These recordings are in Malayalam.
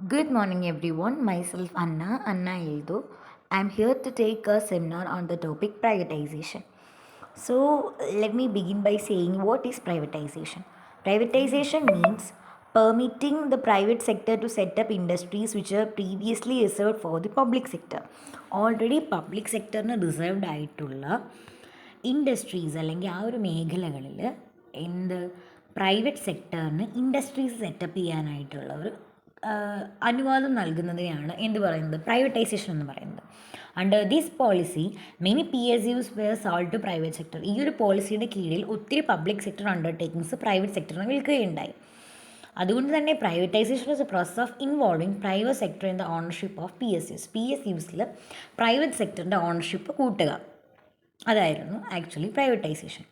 Good morning, everyone. Myself Anna Ildu. I'm here to take a seminar on the topic privatization. So, let me begin by saying what is privatization? Privatization means permitting the private sector to set up industries which are previously reserved for the public sector. Already public സെക്ടറിന് റിസർവ്ഡ് ആയിട്ടുള്ള ഇൻഡസ്ട്രീസ് അല്ലെങ്കിൽ ആ ഒരു മേഖലകളിൽ എന്ത് പ്രൈവറ്റ് സെക്ടറിന് ഇൻഡസ്ട്രീസ് സെറ്റപ്പ് ചെയ്യാനായിട്ടുള്ള ഒരു അനുവാദം നൽകുന്നതിനെയാണ് എന്ത് പറയുന്നത് പ്രൈവറ്റൈസേഷൻ എന്ന് പറയുന്നത്. Under this policy many PSUs were sold to private sector. ഈ ഒരു പോളിസിയുടെ കീഴിൽ ഒത്തിരി പബ്ലിക് സെക്ടർ അണ്ടർടേക്കിങ്സ് പ്രൈവറ്റ് സെക്ടറിന് വിൽക്കുകയുണ്ടായി. അതുകൊണ്ട് തന്നെ privatisation is a process of involving private sector in the ownership of PSUസിൽ പ്രൈവറ്റ് സെക്ടറിൻ്റെ ഓണർഷിപ്പ് കൂട്ടുക. അതായിരുന്നു actually privatisation.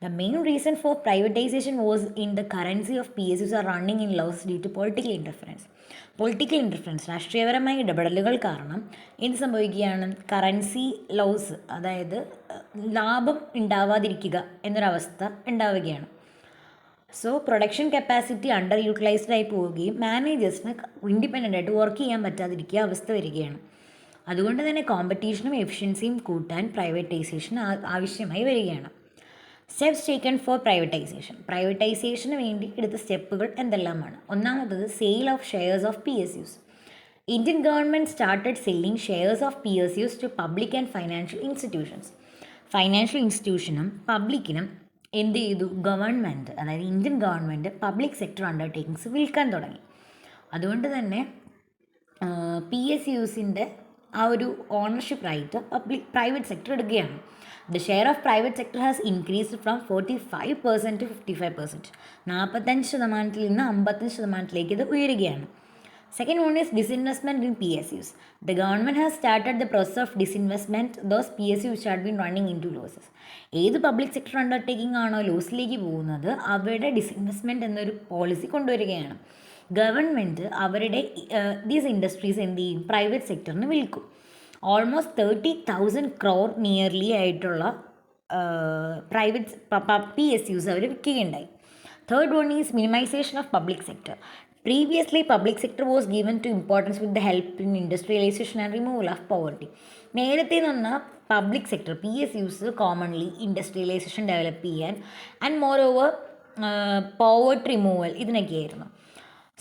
The main reason for privatisation was in the currency of PSUs are running in loss due to political interference രാഷ്ട്രീയപരമായ ഇടപെടലുകൾ കാരണം എന്ത് സംഭവിക്കുകയാണ്, കറൻസി ലോസ്, അതായത് ലാഭം ഉണ്ടാവാതിരിക്കുക എന്നൊരവസ്ഥ ഉണ്ടാവുകയാണ്. So production capacity under utilised ആയി പോവുകയും മാനേജേഴ്സിന് ഇൻഡിപെൻഡൻ്റ് ആയിട്ട് വർക്ക് ചെയ്യാൻ പറ്റാതിരിക്കുക അവസ്ഥ വരികയാണ്. അതുകൊണ്ട് തന്നെ കോമ്പറ്റീഷനും എഫിഷ്യൻസിയും കൂട്ടാൻ പ്രൈവറ്റൈസേഷൻ ആവശ്യമായി വരികയാണ്. സ്റ്റെപ്സ് ടേക്കൺ ഫോർ പ്രൈവറ്റൈസേഷന് വേണ്ടി എടുത്ത സ്റ്റെപ്പുകൾ എന്തെല്ലാമാണ്? ഒന്നാമത്തത് sale of shares of PSUs. Indian government started selling shares of PSUs to public and financial ഇൻസ്റ്റിറ്റ്യൂഷനും പബ്ലിക്കിനും എന്ത് ചെയ്തു? ഗവൺമെൻറ്, അതായത് Indian government public sector undertakings വിൽക്കാൻ തുടങ്ങി. അതുകൊണ്ട് തന്നെ PSUസിൻ്റെ ആ ഒരു ഓണർഷിപ്പ് റൈറ്റ് പ്രൈവറ്റ് സെക്ടർ എടുക്കുകയാണ്. The share of private sector has increased from 45% to 55%. 45% നിന്ന് 55% ഇത് ഉയരുകയാണ്. Second one is disinvestment in PSUs. The government has started the process of disinvestment those PSUs which had been running into losses. ഏത് പബ്ലിക് സെക്ടർ അണ്ടർടേക്കിംഗ് ആണോ ലോസിലേക്ക് പോകുന്നത് അവിടെ ഡിസ്ഇൻവെസ്റ്റ്മെൻറ്റ് എന്നൊരു പോളിസി കൊണ്ടുവരികയാണ്. ഗവൺമെൻറ് അവരുടെ ദീസ് ഇൻഡസ്ട്രീസ് എന്ത് ചെയ്യും? പ്രൈവറ്റ് സെക്ടറിന് വിൽക്കും. ഓൾമോസ്റ്റ് 30,000 crore നിയർലി ആയിട്ടുള്ള പ്രൈവറ്റ് PSUs അവർ വിൽക്കുകയുണ്ടായി. Third one is minimisation of public sector. Previously public sector was given to importance with the help in industrialisation and removal of poverty. നേരത്തെ നിന്ന് public sector PSUs commonly industrialisation develop ചെയ്യാൻ and more over poverty removal ഇതിനൊക്കെയായിരുന്നു.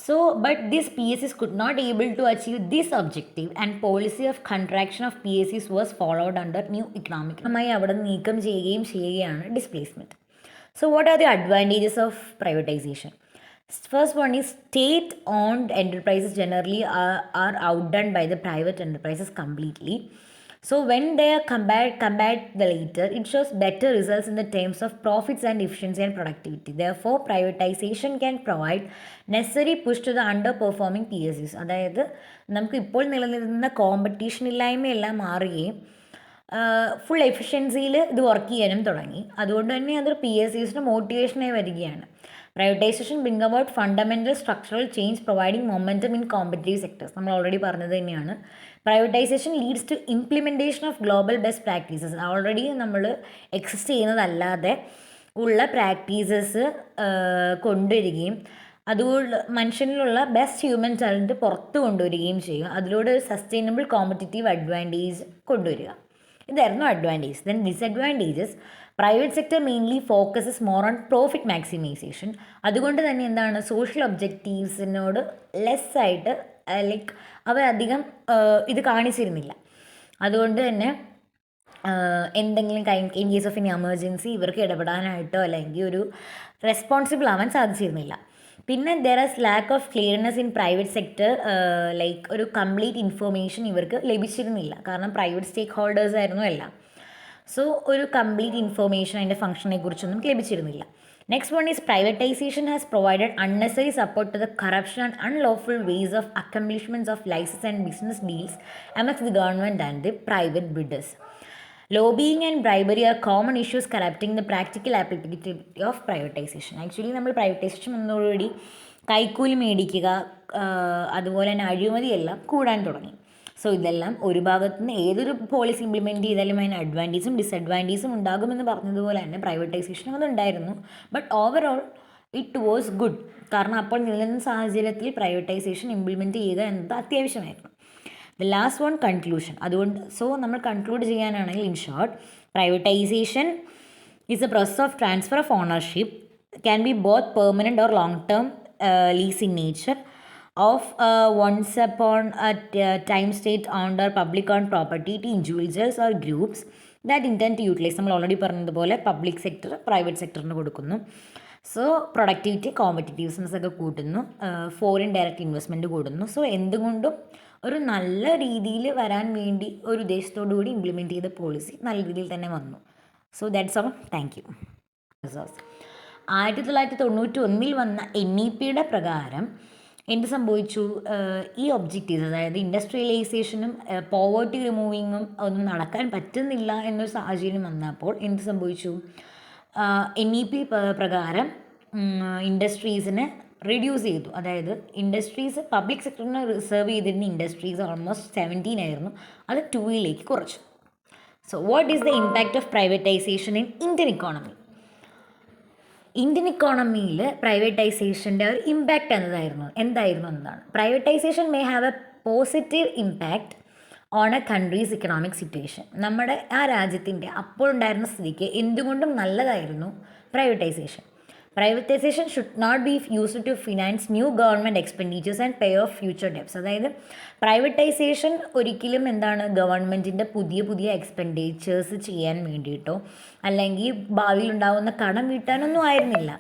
So, but these PSUs could not able to achieve this objective and policy of contraction of PSUs was followed under new economic. അവിടെ നീക്കം ചെയ്യുകയാണ് displacement. So, what are the advantages of privatization? First one is state-owned enterprises generally are outdone by the private enterprises completely. So when they are compared the later, it shows better results in the terms of profits and efficiency and productivity. Therefore, privatization can provide necessary push to the underperforming PSUs. അതായത് നമുക്ക് ഇപ്പോൾ നിലനിൽക്കുന്ന കോമ്പറ്റീഷൻ ഇല്ലായ്മയെല്ലാം മാറുകയും ഫുൾ എഫിഷ്യൻസിയിൽ ഇത് വർക്ക് ചെയ്യാനും തുടങ്ങി. അതുകൊണ്ട് തന്നെ അതൊരു PSUസിന് മോട്ടിവേഷനായി വരികയാണ്. Privatisation bring about fundamental structural change providing momentum in competitive sectors. നമ്മൾ ഓൾറെഡി പറഞ്ഞത് തന്നെയാണ്. Privatisation leads to implementation of global best practices. Already നമ്മൾ എക്സിസ്റ്റ് ചെയ്യുന്നതല്ലാതെ ഉള്ള പ്രാക്ടീസസ് കൊണ്ടുവരികയും അതുകൊണ്ട് മനുഷ്യനിലുള്ള ബെസ്റ്റ് ഹ്യൂമൻ ടാലൻറ്റ് പുറത്ത് കൊണ്ടുവരികയും ചെയ്യുക. അതിലൂടെ ഒരു സസ്റ്റൈനബിൾ കോമ്പറ്റീറ്റീവ് അഡ്വാൻറ്റേജ് കൊണ്ടുവരിക. ഇതായിരുന്നു advantage. Then disadvantages, private sector mainly focuses more on profit maximisation. അതുകൊണ്ട് തന്നെ എന്താണ്, സോഷ്യൽ ഒബ്ജക്റ്റീവ്സിനോട് ലെസ്സായിട്ട് ലൈക്ക് അവരധികം ഇത് കാണിച്ചിരുന്നില്ല. അതുകൊണ്ട് തന്നെ എന്തെങ്കിലും in case of any emergency ഇവർക്ക് ഇടപെടാനായിട്ടോ അല്ലെങ്കിൽ ഒരു റെസ്പോൺസിബിൾ ആവാൻ സാധിച്ചിരുന്നില്ല. പിന്നെ there is lack of clearness in private sector, like ഒരു കംപ്ലീറ്റ് ഇൻഫർമേഷൻ ഇവർക്ക് ലഭിച്ചിരുന്നില്ല. കാരണം പ്രൈവറ്റ് സ്റ്റേക്ക് ഹോൾഡേഴ്സ് ആയിരുന്നു എല്ലാം. സോ ഒരു കംപ്ലീറ്റ് ഇൻഫർമേഷൻ അതിൻ്റെ ഫംഗ്ഷനെ കുറിച്ചൊന്നും ലഭിച്ചിരുന്നില്ല. Next one is privatisation has provided unnecessary support to the corruption and unlawful ways of accomplishments of licence and business deals amongst the government and the private bidders. Lobbying and bribery are common issues corrupting the practical applicability of privatization. Actually നമ്മൾ പ്രൈവറ്റൈസേഷൻ എന്നോടുകൂടി കൈക്കൂലി മേടിക്കുക, അതുപോലെ തന്നെ അഴിമതിയെല്ലാം കൂടാൻ തുടങ്ങി. സോ ഇതെല്ലാം ഒരു ഭാഗത്ത് നിന്ന് ഏതൊരു പോളിസി ഇംപ്ലിമെൻറ്റ് ചെയ്താലും അതിന് അഡ്വാൻറ്റേജും ഡിസഡ്വാൻറ്റേജും ഉണ്ടാകുമെന്ന് പറഞ്ഞതുപോലെ തന്നെ പ്രൈവറ്റൈസേഷനും അതുണ്ടായിരുന്നു. But overall it was good. കാരണം അപ്പോൾ നിലനിന്ന സാഹചര്യത്തിൽ പ്രൈവറ്റൈസേഷൻ ഇംപ്ലിമെൻറ്റ് ചെയ്യുക എന്നത് അത്യാവശ്യമായിരുന്നു. The last one conclusion. അതുകൊണ്ട് നമ്മൾ കൺക്ലൂഡ് ചെയ്യാനാണെങ്കിൽ in short, privatization is a process of transfer of ownership, can be both permanent or long term lease in nature of once upon a time state owned or public owned property to individuals or groups that intend to utilize. നമ്മൾ ഓൾറെഡി പറഞ്ഞതുപോലെ പബ്ലിക് സെക്ടർ പ്രൈവറ്റ് സെക്ടറിന് കൊടുക്കുന്നു. സോ പ്രൊഡക്ടിവിറ്റി കോമ്പറ്റീറ്റീവ്നെസ് ഒക്കെ കൂട്ടുന്നു, ഫോറിൻ ഡയറക്റ്റ് ഇൻവെസ്റ്റ്മെൻറ്റ് കൂടുന്നു. സോ എന്തുകൊണ്ടും ഒരു നല്ല രീതിയിൽ വരാൻ വേണ്ടി ഒരു ഉദ്ദേശത്തോടു കൂടി ഇംപ്ലിമെൻറ്റ് ചെയ്ത പോളിസി നല്ല രീതിയിൽ തന്നെ വന്നു. So that's all. Thank you. 1991 വന്ന NEP-യുടെ പ്രകാരം എന്ത് സംഭവിച്ചു? ഈ ഒബ്ജക്റ്റീവ്സ്, അതായത് ഇൻഡസ്ട്രിയലൈസേഷനും പോവേർട്ടി റിമൂവിങ്ങും ഒന്നും നടക്കാൻ പറ്റുന്നില്ല എന്നൊരു സാഹചര്യം വന്നപ്പോൾ എന്ത് സംഭവിച്ചു? NEP പ്രകാരം ഇൻഡസ്ട്രീസിനെ റിഡ്യൂസ് ചെയ്തു. അതായത് ഇൻഡസ്ട്രീസ് പബ്ലിക് സെക്ടറിന് റിസർവ് ചെയ്തിരുന്ന ഇൻഡസ്ട്രീസ് ഓൾമോസ്റ്റ് 17 ആയിരുന്നു, അത് 2ലേക്ക് കുറച്ചു. So what is the impact of privatization in Indian economy? Indian ഇക്കോണമിയിൽ പ്രൈവറ്റൈസേഷൻ്റെ ഒരു ഇമ്പാക്റ്റ് എന്തായിരുന്നു എന്നതാണ്. Privatization may have a positive impact on a country's economic situation. നമ്മുടെ ആ രാജ്യത്തിൻ്റെ അപ്പോൾ ഉണ്ടായിരുന്ന സ്ഥിതിക്ക് എന്തുകൊണ്ടും നല്ലതായിരുന്നു privatization. Privatization should not be used to finance new government expenditures and pay off future debts. അതായത് പ്രൈവറ്റൈസേഷൻ ഒരിക്കലും ഗവൺമെൻറ്റിൻ്റെ പുതിയ എക്സ്പെൻഡിച്ചേഴ്സ് ചെയ്യാൻ വേണ്ടിയിട്ടോ അല്ലെങ്കിൽ ഭാവിയിൽ ഉണ്ടാകുന്ന കടം വീട്ടാനൊന്നും ആയിരുന്നില്ല.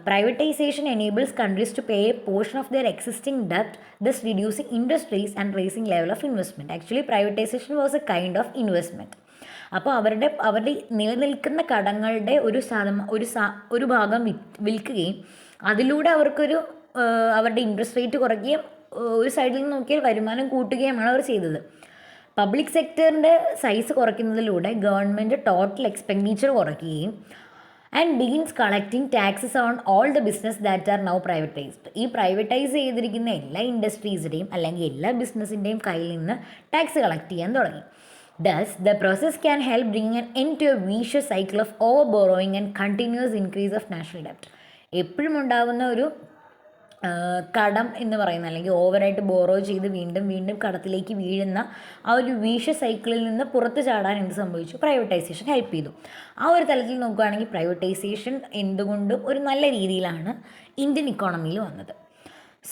Privatization enables countries to pay a portion of their existing debt, thus reducing industries and raising level of investment. Actually, privatization was a kind of investment. അപ്പോൾ അവരുടെ നിലനിൽക്കുന്ന കടങ്ങളുടെ ഒരു ഭാഗം വിൽക്കുകയും അതിലൂടെ അവർക്കൊരു അവരുടെ ഇൻട്രസ്റ്റ് റേറ്റ് കുറയ്ക്കുകയും ഒരു സൈഡിൽ നിന്ന് നോക്കിയാൽ വരുമാനം കൂട്ടുകയുമാണ് അവർ ചെയ്തത്. പബ്ലിക് സെക്ടറിൻ്റെ സൈസ് കുറയ്ക്കുന്നതിലൂടെ ഗവൺമെൻറ് ടോട്ടൽ എക്സ്പെൻഡിച്ചർ കുറയ്ക്കുകയും and begins collecting taxes on all the business that are now privatized. ഈ പ്രൈവറ്റൈസ് ചെയ്തിരിക്കുന്ന എല്ലാ ഇൻഡസ്ട്രീസിൻ്റെയും അല്ലെങ്കിൽ എല്ലാ ബിസിനസ്സിൻ്റെയും കയ്യിൽ നിന്ന് ടാക്സ് കളക്ട് ചെയ്യാൻ തുടങ്ങി. Thus, the process can help bring an end to a vicious cycle of over-borrowing and continuous increase of national debt. എപ്പോഴും ഉണ്ടാകുന്ന ഒരു കടം എന്ന് പറയുന്ന അല്ലെങ്കിൽ ഓവറായിട്ട് ബോറോ ചെയ്ത് വീണ്ടും കടത്തിലേക്ക് വീഴുന്ന ആ ഒരു വീഷ്യസ് സൈക്കിളിൽ നിന്ന് പുറത്ത് ചാടാൻ എന്ത് സംഭവിച്ചു? പ്രൈവറ്റൈസേഷൻ ഹെൽപ്പ് ചെയ്തു. ആ ഒരു തലത്തിൽ നോക്കുകയാണെങ്കിൽ പ്രൈവറ്റൈസേഷൻ എന്തുകൊണ്ടും ഒരു നല്ല രീതിയിലാണ് ഇന്ത്യൻ ഇക്കോണമിയിൽ വന്നത്.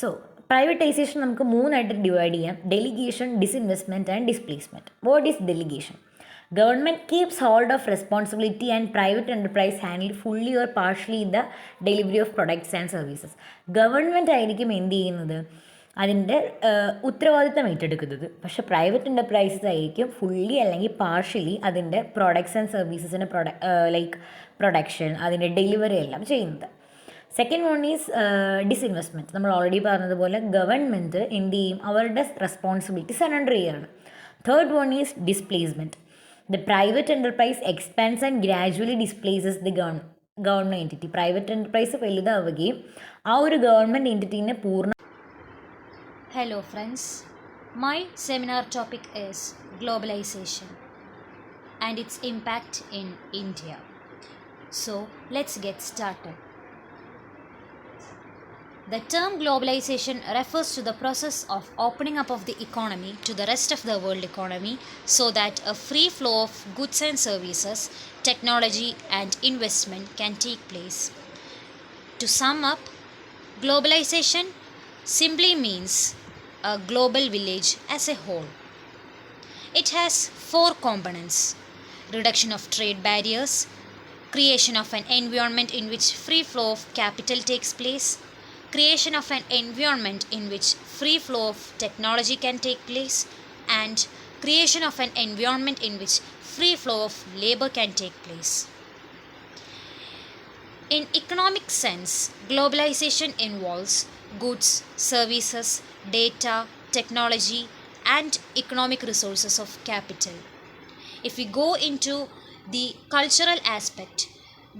സോ പ്രൈവറ്റൈസേഷൻ നമുക്ക് 3ആയിട്ട് ഡിവൈഡ് ചെയ്യാം: delegation, disinvestment and displacement. What is delegation? Government keeps hold of responsibility and private enterprise handle fully or partially the delivery of products and services. Government ആയിരിക്കും എന്ത് ചെയ്യുന്നത്? അതിൻ്റെ ഉത്തരവാദിത്തം ഏറ്റെടുക്കുന്നത്. പക്ഷേ പ്രൈവറ്റ് എൻ്റർപ്രൈസസ് ആയിരിക്കും ഫുള്ളി അല്ലെങ്കിൽ പാർഷ്യലി അതിൻ്റെ പ്രൊഡക്ട്സ് ആൻഡ് സർവീസസിൻ്റെ പ്രൊഡക്ഷൻ, അതിൻ്റെ ഡെലിവറി എല്ലാം ചെയ്യുന്നത്. Second one is disinvestment. നമ്മൾ ഓൾറെഡി പറഞ്ഞതുപോലെ ഗവൺമെൻറ് എന്ത് ചെയ്യും? അവരുടെ റെസ്പോൺസിബിലിറ്റി സറണ്ടർ ചെയ്യുകയാണ്. Third one is displacement. The private enterprise expands and gradually displaces the government entity. Private enterprise വലുതാവുകയും ആ ഒരു ഗവൺമെൻറ് എൻറ്റിറ്റീനെ Hello friends, my seminar topic is Globalization and its impact in India. So let's get started. The term globalization refers to the process of opening up of the economy to the rest of the world economy so that a free flow of goods and services, technology and investment can take place. To sum up, globalization simply means a global village as a whole. It has 4 components: reduction of trade barriers, creation of an environment in which free flow of capital takes place, creation of an environment in which free flow of technology can take place, and creation of an environment in which free flow of labor can take place. In economic sense, globalization involves goods, services, data, technology, and economic resources of capital. If we go into the cultural aspect,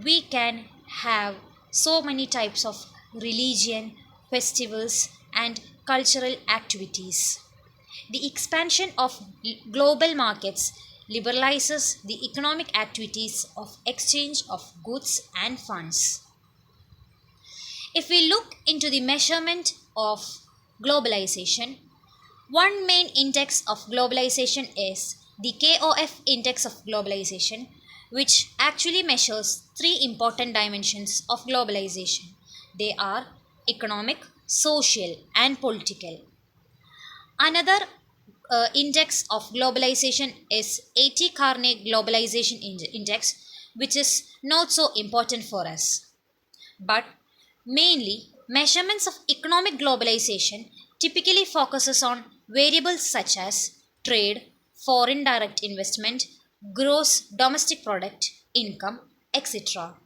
we can have so many types of religion, festivals, and cultural activities. The expansion of global markets liberalizes the economic activities of exchange of goods and funds. If we look into the measurement of globalization, one main index of globalization is the KOF index of globalization, which actually measures three important dimensions of globalization. They are economic, social, and political. Another index of globalization is 80 Carney Globalization Index, which is not so important for us. But mainly, measurements of economic globalization typically focuses on variables such as trade, foreign direct investment, gross domestic product, income, etc.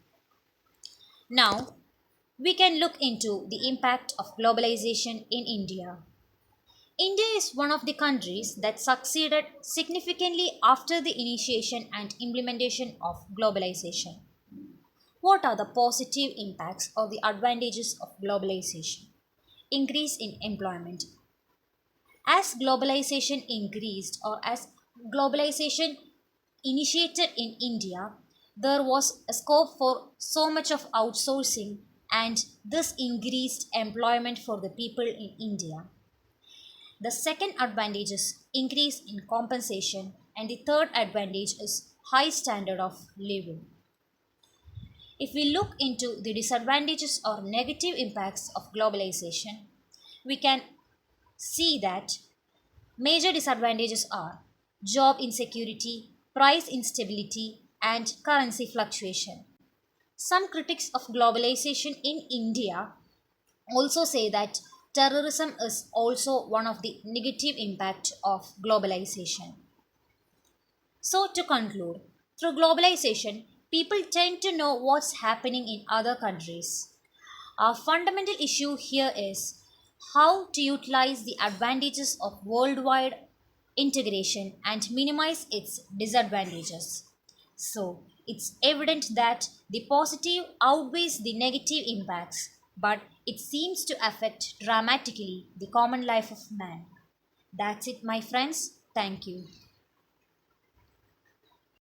Now, we can look into the impact of globalization in India. India is one of the countries that succeeded significantly after the initiation and implementation of globalization. What are the positive impacts or the advantages of globalization? Increase in employment. As globalization increased or as globalization initiated in India, there was a scope for so much of outsourcing, and this increased employment for the people in India. The second advantage is increase in compensation, and the third advantage is high standard of living. If we look into the disadvantages or negative impacts of globalization, we can see that major disadvantages are job insecurity, price instability, and currency fluctuation. Some critics of globalization in India also say that terrorism is also one of the negative impact of globalization. So, to conclude, through globalization, people tend to know what's happening in other countries. Our fundamental issue here is how to utilize the advantages of worldwide integration and minimize its disadvantages. So, it's evident that the positive outweighs the negative impacts, but it seems to affect dramatically the common life of man. That's it, my friends. Thank you.